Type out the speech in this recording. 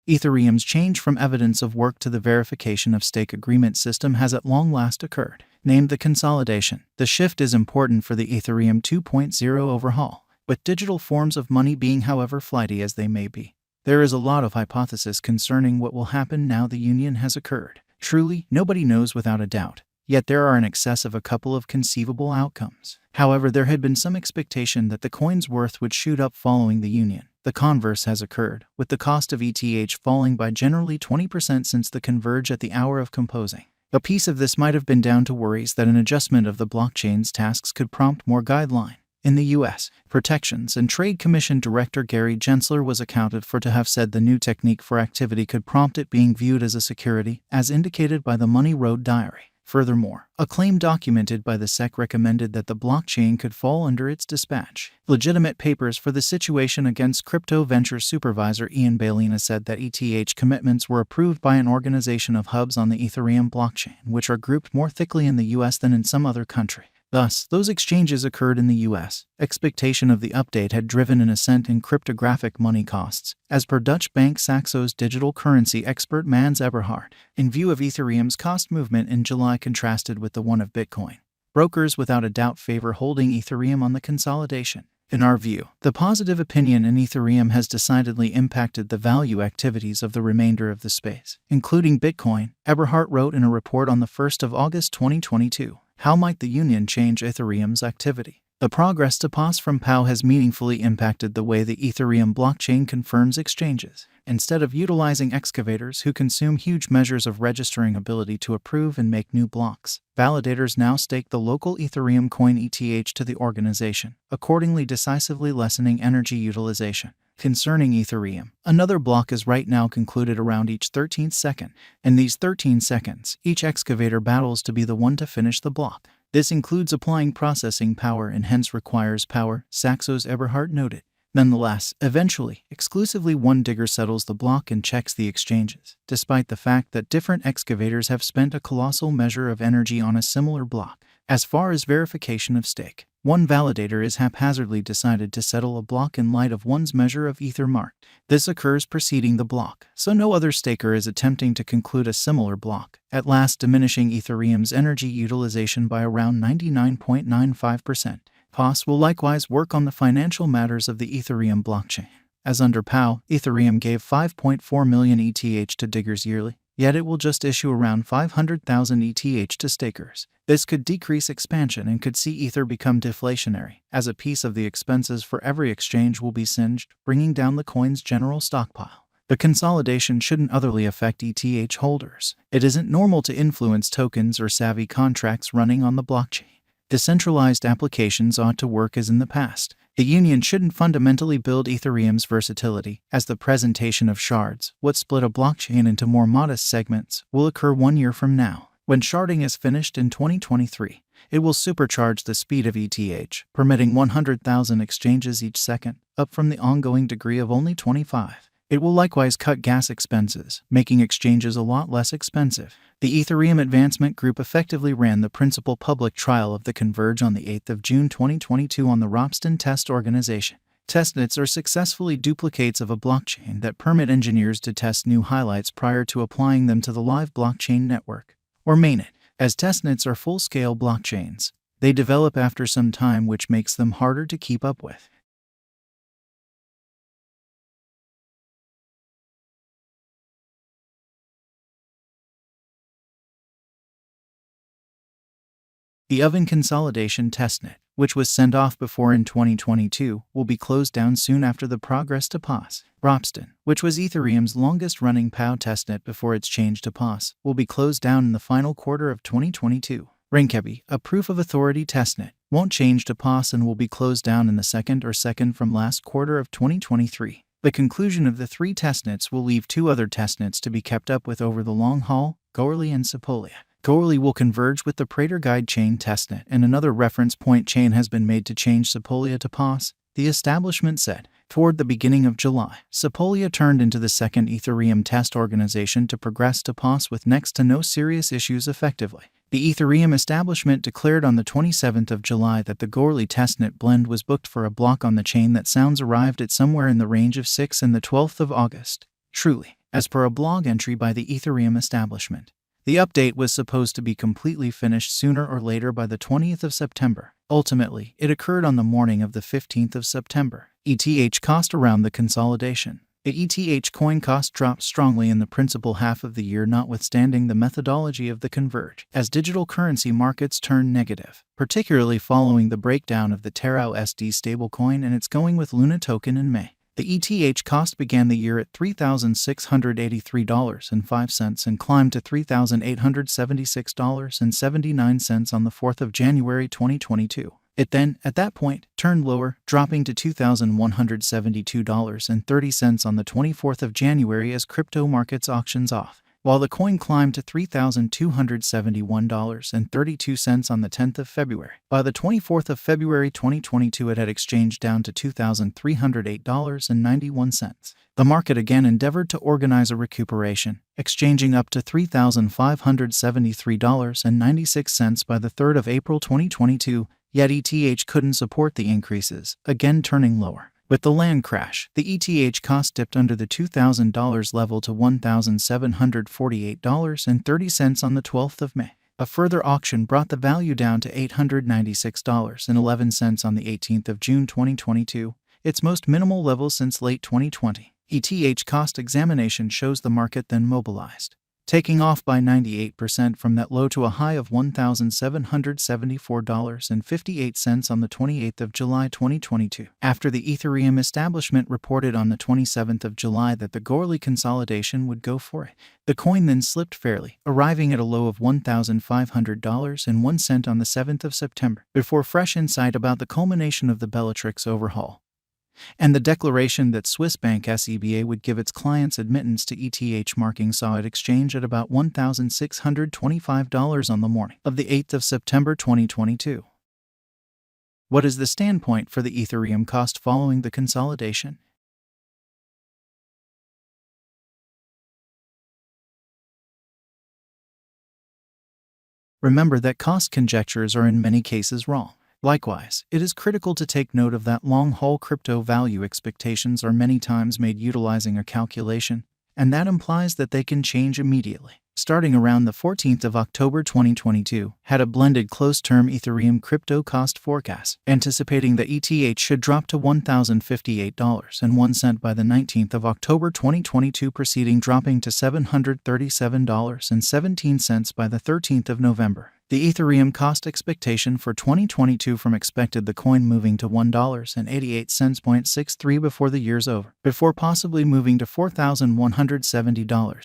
Ethereum's change from evidence of work to the verification of stake agreement system has at long last occurred. Named the consolidation, the shift is important for the Ethereum 2.0 overhaul, with digital forms of money being however flighty as they may be. There is a lot of hypothesis concerning what will happen now the union has occurred. Truly, nobody knows without a doubt. Yet there are in excess of a couple of conceivable outcomes. However, there had been some expectation that the coin's worth would shoot up following the union. The converse has occurred, with the cost of ETH falling by generally 20% since the converge at the hour of composing. A piece of this might have been down to worries that an adjustment of the blockchain's tasks could prompt more guideline. In the U.S., Protections and Trade Commission Director Gary Gensler was accounted for to have said the new technique for activity could prompt it being viewed as a security, as indicated by the Money Road Diary. Furthermore, a claim documented by the SEC recommended that the blockchain could fall under its dispatch. Legitimate papers for the situation against crypto venture supervisor Ian Balina said that ETH commitments were approved by an organization of hubs on the Ethereum blockchain, which are grouped more thickly in the US than in some other country. Thus, those exchanges occurred in the US. Expectation of the update had driven an ascent in cryptographic money costs, as per Dutch bank Saxo's digital currency expert Mans Eberhard, in view of Ethereum's cost movement in July contrasted with the one of Bitcoin. Brokers without a doubt favor holding Ethereum on the consolidation. In our view, the positive opinion in Ethereum has decidedly impacted the value activities of the remainder of the space, including Bitcoin. Eberhard wrote in a report on the 1st of August 2022. How might the union change Ethereum's activity? The progress to POS from POW has meaningfully impacted the way the Ethereum blockchain confirms exchanges. Instead of utilizing excavators who consume huge measures of registering ability to approve and make new blocks, validators now stake the local Ethereum coin ETH to the organization, accordingly decisively lessening energy utilization. Concerning Ethereum, another block is right now concluded around each 13th second. In these 13 seconds, each excavator battles to be the one to finish the block. This includes applying processing power and hence requires power, Saxo's Eberhard noted. Nonetheless, eventually, exclusively one digger settles the block and checks the exchanges, despite the fact that different excavators have spent a colossal measure of energy on a similar block. As far as verification of stake, one validator is haphazardly decided to settle a block in light of one's measure of ether marked. This occurs preceding the block, so no other staker is attempting to conclude a similar block, at last diminishing Ethereum's energy utilization by around 99.95%. POS will likewise work on the financial matters of the Ethereum blockchain. As under POW, Ethereum gave 5.4 million ETH to diggers yearly, yet it will just issue around 500,000 ETH to stakers. This could decrease expansion and could see Ether become deflationary, as a piece of the expenses for every exchange will be singed, bringing down the coin's general stockpile. The consolidation shouldn't otherly affect ETH holders. It isn't normal to influence tokens or savvy contracts running on the blockchain. Decentralized applications ought to work as in the past. The union shouldn't fundamentally build Ethereum's versatility, as the presentation of shards, what split a blockchain into more modest segments, will occur 1 year from now. When sharding is finished in 2023, it will supercharge the speed of ETH, permitting 100,000 exchanges each second, up from the ongoing degree of only 25. It will likewise cut gas expenses, making exchanges a lot less expensive. The Ethereum Advancement Group effectively ran the principal public trial of the Converge on the 8th of June 2022 on the Ropsten Test Organization. Testnets are successfully duplicates of a blockchain that permit engineers to test new highlights prior to applying them to the live blockchain network, or mainnet. As testnets are full-scale blockchains, they develop after some time, which makes them harder to keep up with. The Oven Consolidation Testnet, which was sent off before in 2022, will be closed down soon after the progress to POS. Ropsten, which was Ethereum's longest-running POW testnet before its change to POS, will be closed down in the final quarter of 2022. Rinkeby, a proof-of-authority testnet, won't change to POS and will be closed down in the second from last quarter of 2023. The conclusion of the 3 testnets will leave 2 other testnets to be kept up with over the long haul, Goerli and Sepolia. Goerli will converge with the Prater Guide chain testnet, and another reference point chain has been made to change Sepolia to POS, the establishment said. Toward the beginning of July, Sepolia turned into the second Ethereum test organization to progress to POS with next to no serious issues effectively. The Ethereum establishment declared on the 27th of July that the Goerli testnet blend was booked for a block on the chain that sounds arrived at somewhere in the range of 6 and the 12th of August. Truly, as per a blog entry by the Ethereum establishment. The update was supposed to be completely finished sooner or later by the 20th of September. Ultimately, it occurred on the morning of the 15th of September. ETH cost around the consolidation. The ETH coin cost dropped strongly in the principal half of the year, notwithstanding the methodology of the converge, as digital currency markets turned negative, particularly following the breakdown of the Terra USD stablecoin and its going with Luna token in May. The ETH cost began the year at $3,683.05 and climbed to $3,876.79 on the 4th of January 2022. It then, at that point, turned lower, dropping to $2,172.30 on the 24th of January as crypto markets auctions off, while the coin climbed to $3,271.32 on the 10th of February. By the 24th of February 2022, it had exchanged down to $2,308.91. The market again endeavored to organize a recuperation, exchanging up to $3,573.96 by the 3rd of April 2022, yet ETH couldn't support the increases, again turning lower. With the land crash, the ETH cost dipped under the $2,000 level to $1,748.30 on the 12th of May. A further auction brought the value down to $896.11 on the 18th of June 2022, its most minimal level since late 2020. ETH cost examination shows the market then mobilized, taking off by 98% from that low to a high of $1,774.58 on the 28th of July 2022. After the Ethereum establishment reported on the 27th of July that the Gorley consolidation would go for it, the coin then slipped fairly, arriving at a low of $1,500.01 on the 7th of September, before fresh insight about the culmination of the Bellatrix overhaul and the declaration that Swiss bank SEBA would give its clients admittance to ETH marking saw it exchange at about $1,625 on the morning of the 8th of September 2022. What is the standpoint for the Ethereum cost following the consolidation? Remember that cost conjectures are in many cases wrong. Likewise, it is critical to take note of that long-haul crypto value expectations are many times made utilizing a calculation, and that implies that they can change immediately. Starting around the 14th of October 2022, had a blended close-term Ethereum crypto cost forecast, anticipating that ETH should drop to $1,058.01 by the 19th of October 2022, preceding dropping to $737.17 by the 13th of November. The Ethereum cost expectation for 2022 from expected the coin moving to $1.88.63 before the year's over, before possibly moving to $4,170